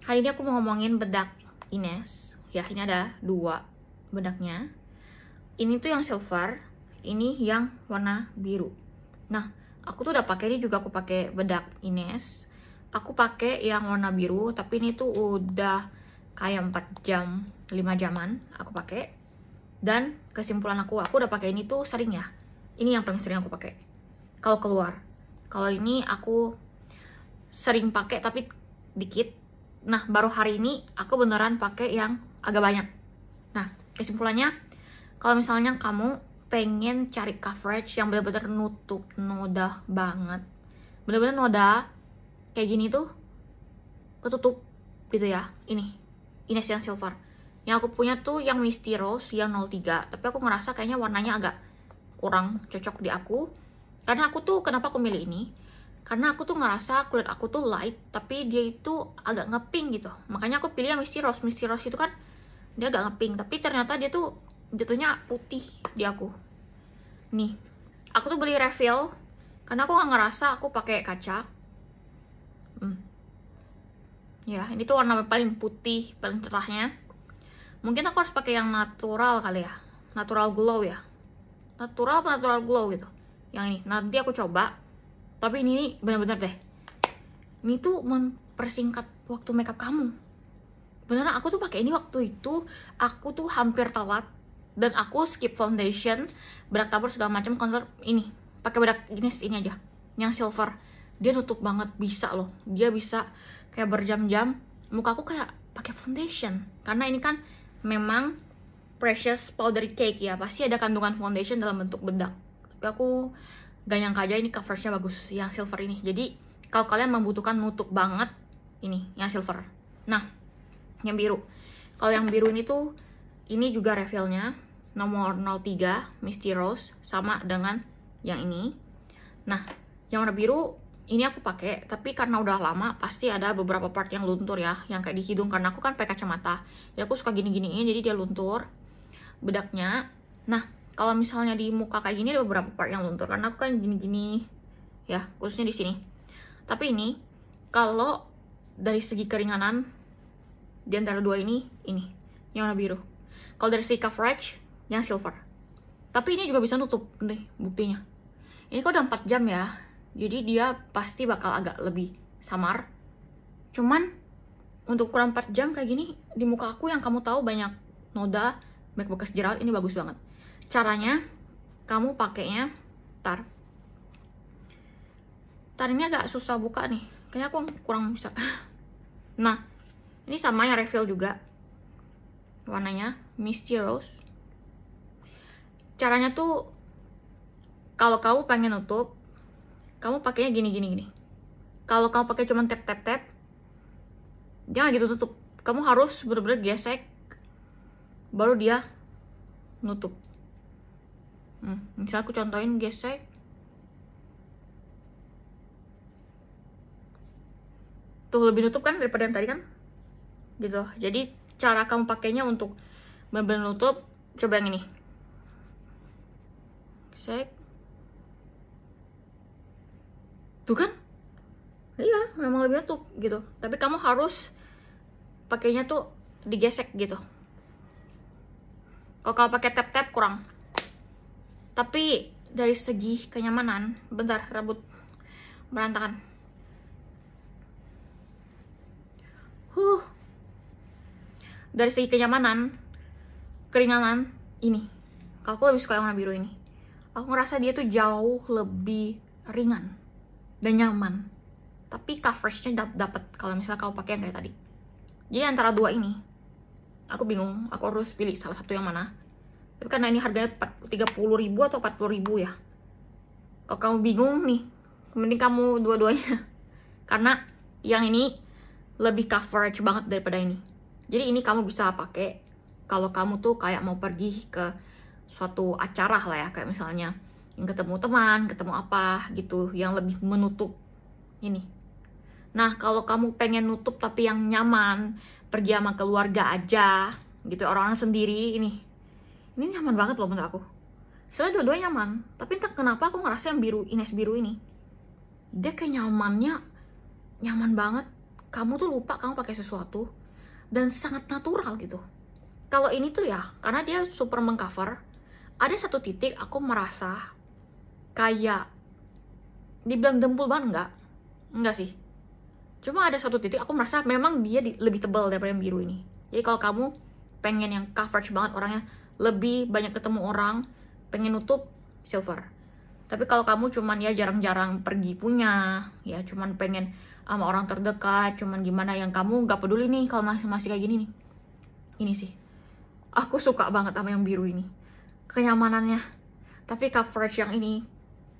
Hari ini aku mau ngomongin bedak Ines. Ya, ini ada 2 bedaknya. Ini tuh yang silver, ini yang warna biru. Nah, aku tuh udah pakai ini juga, aku pakai bedak Ines. Aku pakai yang warna biru, tapi ini tuh udah kayak 4 jam, 5 jaman aku pakai. Dan kesimpulan aku udah pakai ini tuh sering ya. Ini yang paling sering aku pakai kalau keluar. Kalau ini aku sering pakai tapi dikit. Nah, baru hari ini aku beneran pakai yang agak banyak. Nah, kesimpulannya, kalau misalnya kamu pengen cari coverage yang bener-bener nutup noda banget, bener-bener noda kayak gini tuh ketutup gitu ya, ini Ines yang silver. Yang aku punya tuh yang Misty Rose yang 03, tapi aku ngerasa kayaknya warnanya agak kurang cocok di aku. Karena aku tuh, kenapa aku milih ini? Karena aku tuh ngerasa kulit aku tuh light, tapi dia itu agak ngepink gitu. Makanya aku pilih yang Misty Rose. Misty Rose itu kan dia agak ngepink, tapi ternyata dia tuh jatuhnya putih di aku. Nih, aku tuh beli refill karena aku nggak ngerasa aku pakai kaca. Ya, ini tuh warna paling putih, paling cerahnya. Mungkin aku harus pakai yang natural kali ya, natural glow ya. Natural apa natural glow gitu. Yang ini, nanti aku coba. Tapi ini bener-bener deh, ini tuh mempersingkat waktu makeup kamu. Beneran, aku tuh pakai ini waktu itu, aku tuh hampir telat dan aku skip foundation, bedak tabur segala macam, concealer ini. Pakai bedak Ines ini aja, yang silver. Dia nutup banget, bisa loh. Dia bisa kayak berjam-jam muka aku kayak pakai foundation. Karena ini kan memang precious powdery cake ya, pasti ada kandungan foundation dalam bentuk bedak. Tapi aku gak nyangka aja ini coveragenya bagus yang silver ini. Jadi kalau kalian membutuhkan nutup banget, ini yang silver. Nah, yang biru, kalau yang biru ini tuh, ini juga refillnya nomor 03 Misty Rose, sama dengan yang ini. Nah, yang warna biru ini aku pakai, tapi karena udah lama pasti ada beberapa part yang luntur ya, yang kayak di hidung, karena aku kan pakai kacamata, jadi aku suka gini-giniin, jadi dia luntur bedaknya. Nah, kalau misalnya di muka kayak gini ada beberapa part yang luntur karena aku kan gini-gini ya, khususnya di sini. Tapi ini kalau dari segi keringanan di antara dua ini yang warna biru. Kalau dari segi coverage yang silver. Tapi ini juga bisa nutup nih buktinya. Ini kok udah 4 jam ya, jadi dia pasti bakal agak lebih samar. Cuman untuk ukuran 4 jam kayak gini di muka aku yang kamu tahu banyak noda, banyak bekas jerawat, ini bagus banget. Caranya, kamu pakainya, tar ini agak susah buka nih, kayaknya aku kurang bisa. Nah, ini sama yang refill juga, warnanya Misty Rose. Caranya tuh, kalau kamu pengen nutup, kamu pakainya gini. Kalau kamu pakai cuman tap, jangan gitu tutup. Kamu harus bener-bener gesek, baru dia nutup. Misal aku contohin gesek, tuh lebih nutup kan daripada yang tadi kan, gitu. Jadi cara kamu pakainya untuk benar-benar nutup, coba yang ini, gesek, tuh kan, iya memang lebih nutup gitu. Tapi kamu harus pakainya tuh digesek gitu. Kalau kamu pakai tap kurang. Tapi dari segi kenyamanan, bentar, rambut berantakan. Dari segi kenyamanan, keringanan, ini. Kalau aku lebih suka yang warna biru ini. Aku ngerasa dia tuh jauh lebih ringan dan nyaman. Tapi coveragenya dapet kalau misalnya kamu pakai yang kayak tadi. Jadi antara dua ini, aku bingung. Aku harus pilih salah satu yang mana. Tapi karena ini harganya 30.000 atau 40.000 ya. Kalau kamu bingung nih, mending kamu dua-duanya. Karena yang ini lebih coverage banget daripada ini. Jadi ini kamu bisa pakai kalau kamu tuh kayak mau pergi ke suatu acara lah ya, kayak misalnya yang ketemu teman, ketemu apa gitu, yang lebih menutup ini. Nah, kalau kamu pengen nutup tapi yang nyaman, pergi sama keluarga aja gitu, orang-orang sendiri, ini nyaman banget loh menurut aku. Soalnya dua-duanya nyaman, tapi entah kenapa aku ngerasa yang biru, Ines biru ini, dia kayak nyaman banget, kamu tuh lupa kamu pakai sesuatu dan sangat natural gitu. Kalau ini tuh ya, karena dia super mengcover, ada satu titik aku merasa kayak dibilang dempul banget enggak sih. Cuma ada satu titik aku merasa memang dia lebih tebal daripada yang biru ini. Jadi kalau kamu pengen yang coverage banget orangnya, lebih banyak ketemu orang, pengen nutup, silver. Tapi kalau kamu cuman ya jarang-jarang pergi punya, ya cuman pengen sama orang terdekat, cuman gimana yang kamu nggak peduli nih kalau masih kayak gini nih. Ini sih, aku suka banget sama yang biru ini, kenyamanannya. Tapi coverage yang ini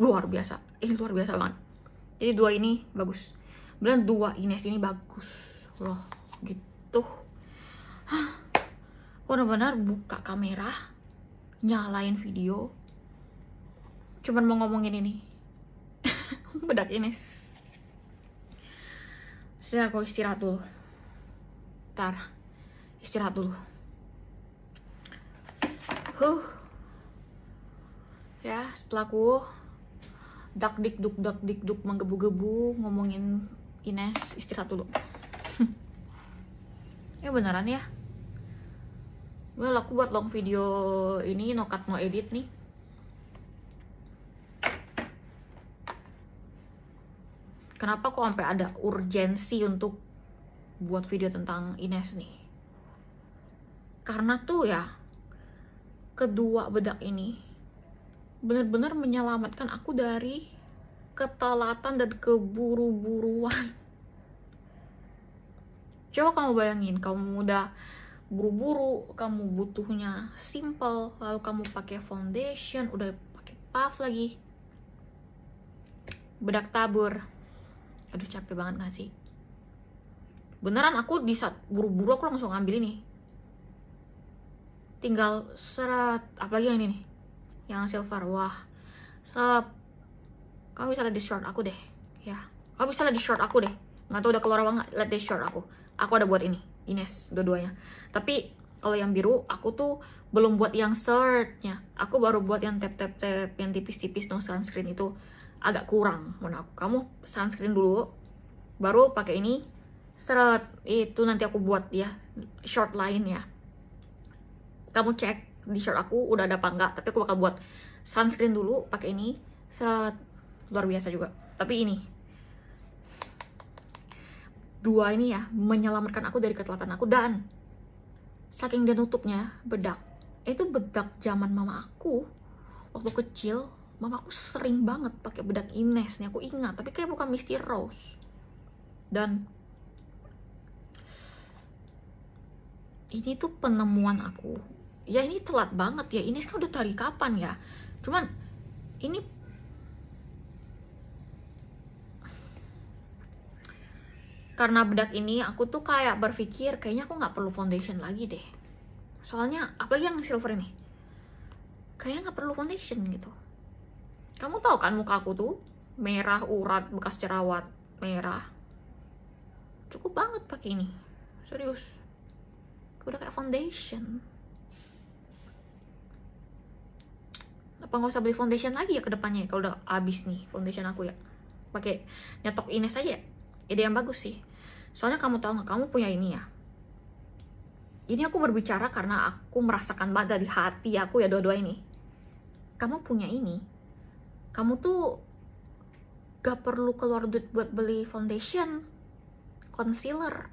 luar biasa, ini luar biasa banget. Jadi dua ini bagus, beneran dua Ines ini bagus loh gitu. Aku benar-benar buka kamera, nyalain video, cuman mau ngomongin ini. Bedak Ines. Saya aku istirahat dulu. Ntar istirahat dulu. Ya, setelah aku dak dik duk menggebu-gebu ngomongin Ines, istirahat dulu. Ya beneran ya. Well, aku buat long video ini no cut no edit nih. Kenapa kok sampai ada urgensi untuk buat video tentang Ines nih? Karena tuh ya, kedua bedak ini benar-benar menyelamatkan aku dari ketelatan dan keburu-buruan. Coba kamu bayangin, kamu udah buru-buru, kamu butuhnya simple, lalu kamu pakai foundation, udah pakai puff lagi, bedak tabur. Aduh capek banget gak sih? Beneran aku di saat buru-buru aku langsung ambil ini. Tinggal seret, apalagi yang ini nih, yang silver. Wah, seret. Kamu bisa lihat di short aku deh, ya. Kamu bisa lihat di short aku deh. Nggak tahu udah keluar apa nggak, lihat di short aku. Aku ada buat ini, Ines, dua-duanya. Tapi kalau yang biru, aku tuh belum buat yang shirtnya. Aku baru buat yang tap-tap-tap, yang tipis-tipis, no sunscreen itu agak kurang menurut aku. Kamu sunscreen dulu, baru pakai ini, seret. Itu nanti aku buat ya short lain ya. Kamu cek di short aku udah ada apa enggak, tapi aku bakal buat sunscreen dulu, pakai ini, seret. Luar biasa juga. Tapi ini dua ini ya menyelamatkan aku dari ketelatan aku. Dan saking dia nutupnya bedak, itu bedak zaman mama aku waktu kecil. Mama aku sering banget pakai bedak Ines nih, aku ingat, tapi kayak bukan Misty Rose. Dan ini tuh penemuan aku. Ya ini telat banget ya, Ines kan udah dari kapan ya. Cuman ini karena bedak ini aku tuh kayak berpikir kayaknya aku nggak perlu foundation lagi deh. Soalnya apalagi yang silver ini, kayaknya nggak perlu foundation gitu. Kamu tahu kan muka aku tuh merah, urat, bekas jerawat, merah. Cukup banget pakai ini, serius. Udah kayak foundation. Apa nggak usah beli foundation lagi ya ke depannya kalau udah habis nih foundation aku ya? Pakai nyetok Ines aja ya. Ide yang bagus sih. Soalnya kamu tahu nggak, kamu punya ini ya. Ini aku berbicara karena aku merasakan banget dari hati aku ya dua-dua ini. Kamu punya ini, kamu tuh gak perlu keluar duit buat beli foundation, concealer,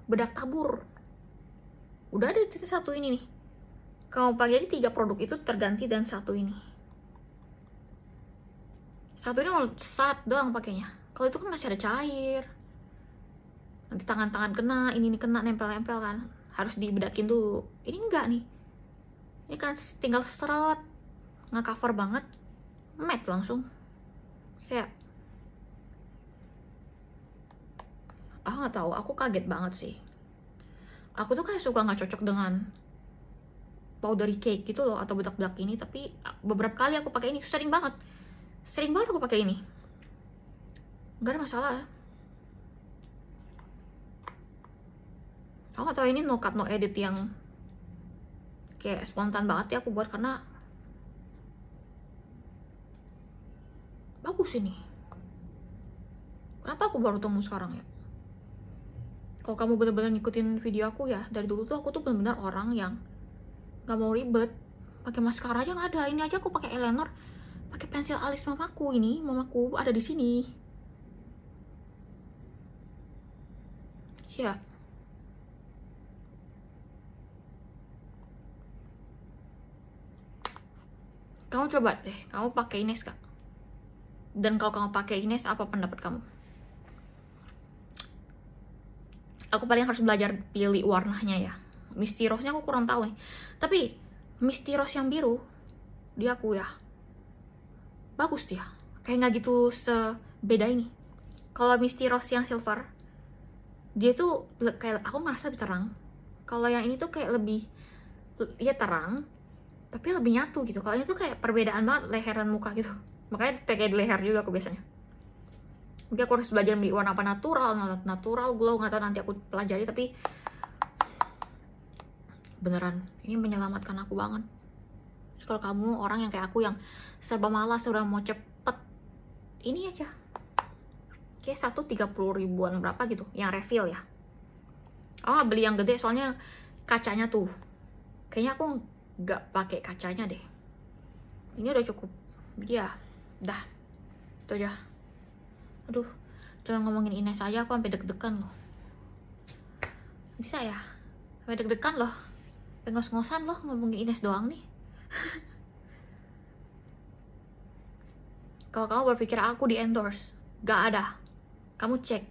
bedak tabur. Udah ada di satu ini nih. Kamu pakai aja 3 produk itu terganti dan satu ini. Satu ini mau saat doang pakainya. Kalau itu kan masih ada cair. Nanti tangan-tangan kena, ini kena, nempel-nempel kan. Harus dibedakin dulu. Ini enggak nih. Ini kan tinggal seret, nggak cover banget, matte langsung. Kayak aku nggak tahu, aku kaget banget sih. Aku tuh kayak suka nggak cocok dengan powdery cake gitu loh, atau bedak-bedak ini. Tapi beberapa kali aku pakai ini, sering banget aku pakai ini, nggak ada masalah. Aku nggak tahu ini no cut no edit yang kayak spontan banget ya aku buat, karena bagus ini. Kenapa aku baru temu sekarang ya? Kalau kamu bener-bener ngikutin video aku ya, dari dulu tuh aku tuh bener-bener orang yang gak mau ribet. Pakai maskara aja nggak ada. Ini aja aku pakai eyeliner, pakai pensil alis mamaku. Ini mamaku ada di sini. Siap. Kamu coba deh, kamu pakai Ines kak. Dan kalau kamu pakai Ines, apa pendapat kamu? Aku paling harus belajar pilih warnanya ya. Misty Rose-nya aku kurang tahu nih. Tapi Misty Rose yang biru, dia aku ya bagus dia. Kayak nggak gitu sebeda ini. Kalau Misty Rose yang silver, dia tuh kayak aku ngerasa lebih terang. Kalau yang ini tuh kayak lebih ya terang, tapi lebih nyatu gitu. Kalau ini tuh kayak perbedaan banget leher dan muka gitu. Makanya pakai di leher juga aku biasanya. Mungkin aku harus belajar beli warna apa natural glow, nggak tahu nanti aku pelajari. Tapi beneran ini menyelamatkan aku banget. Kalau kamu orang yang kayak aku yang serba malas, udah mau cepet, ini aja kayak 30 ribuan berapa gitu yang refill ya. Oh, beli yang gede soalnya kacanya tuh kayaknya aku nggak pakai kacanya deh. Ini udah cukup dia. Dah itu aja. Aduh, jangan ngomongin Ines aja aku sampai deg-degan loh. Bisa ya sampai deg-degan loh, ngos-ngosan loh ngomongin Ines doang nih. Kalau kamu berpikir aku di endorse, gak ada. Kamu cek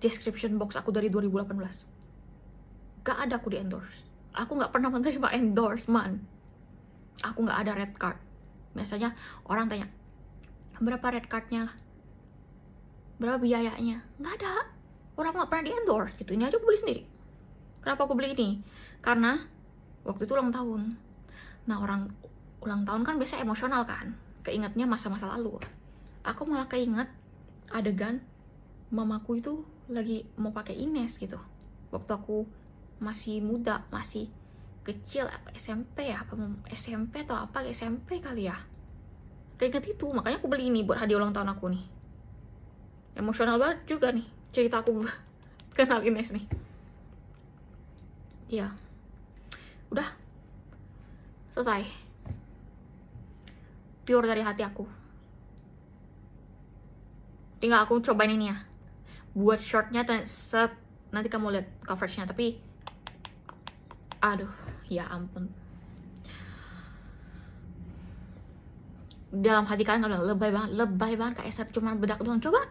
description box aku dari 2018. Gak ada aku di endorse. Aku gak pernah menerima endorsement. Aku gak ada red card. Biasanya orang tanya, berapa red cardnya? Berapa biayanya? Gak ada. Orang gak pernah di endorse gitu. Ini aja aku beli sendiri. Kenapa aku beli ini? Karena waktu itu ulang tahun. Nah, orang ulang tahun kan biasa emosional kan, keingetnya masa-masa lalu. Aku malah keinget adegan mamaku itu lagi mau pakai Ines gitu waktu aku masih muda, masih kecil, SMP ya, apa SMP atau apa, SMP kali ya. Keinget itu, makanya aku beli ini buat hadiah ulang tahun aku nih. Emosional banget juga nih cerita aku kenal Ines nih. Ya udah selesai, pure dari hati aku. Tinggal aku cobain ini ya, buat shortnya set, nanti kamu lihat coveragenya. Tapi aduh ya ampun, dalam hati kalian kalau lebay banget kayak set cuman bedak doang. Coba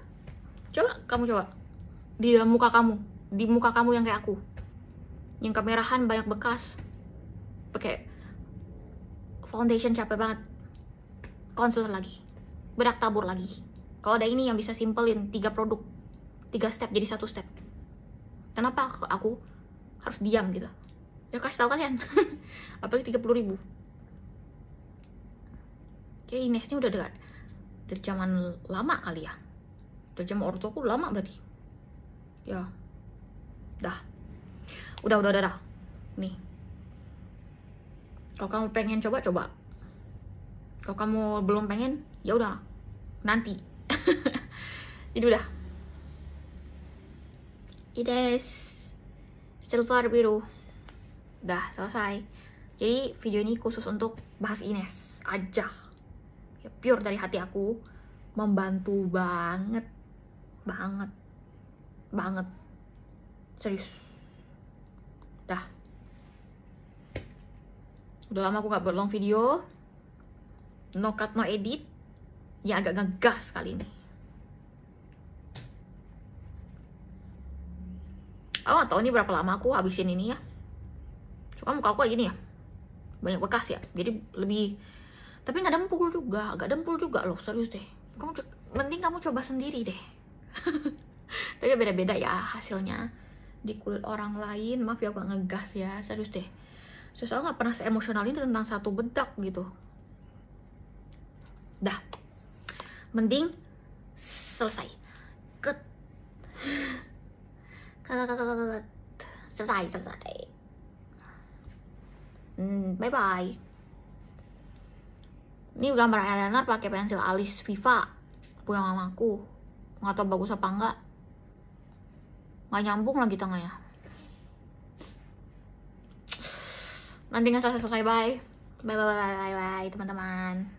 kamu coba di dalam muka kamu, di muka kamu yang kayak aku, yang kemerahan banyak bekas, pakai foundation capek banget, concealer lagi, bedak tabur lagi. Kalau ada ini yang bisa simpelin 3 produk, 3 step jadi 1 step. Kenapa aku harus diam gitu? Ya kasih tahu kalian. Apalagi 30 ribu. Kayak Inesnya udah dari zaman lama kali ya. Dari zaman ortuku lama berarti. Ya. Dah. Udah. Nih. Kalau kamu pengen coba. Kalau kamu belum pengen, ya udah. Nanti. Jadi udah. Ines silver biru. Udah selesai. Jadi video ini khusus untuk bahas Ines aja. Ya, pure dari hati aku, membantu banget. Serius. Dah. Udah lama aku gak buat long video. No cut, no edit. Ya agak ngegas kali ini. Aku gak tau ini berapa lama aku habisin ini ya. Cuma muka aku kayak gini ya, banyak bekas ya, jadi lebih. Tapi gak dempul juga loh, serius deh. Mending kamu coba sendiri deh. Tapi beda-beda ya hasilnya di kulit orang lain. Maaf ya aku gak ngegas ya, serius deh. Aku gak pernah se-emosional ini tentang satu bedak gitu. Dah, mending selesai. Selesai. Bye bye. Ini gambar eyeliner pakai pensil alis Viva punya mamaku. Nggak tahu bagus apa enggak. Nggak nggak nyambung lagi tengahnya. Nanti nggak selesai. Bye bye bye bye bye, bye teman-teman.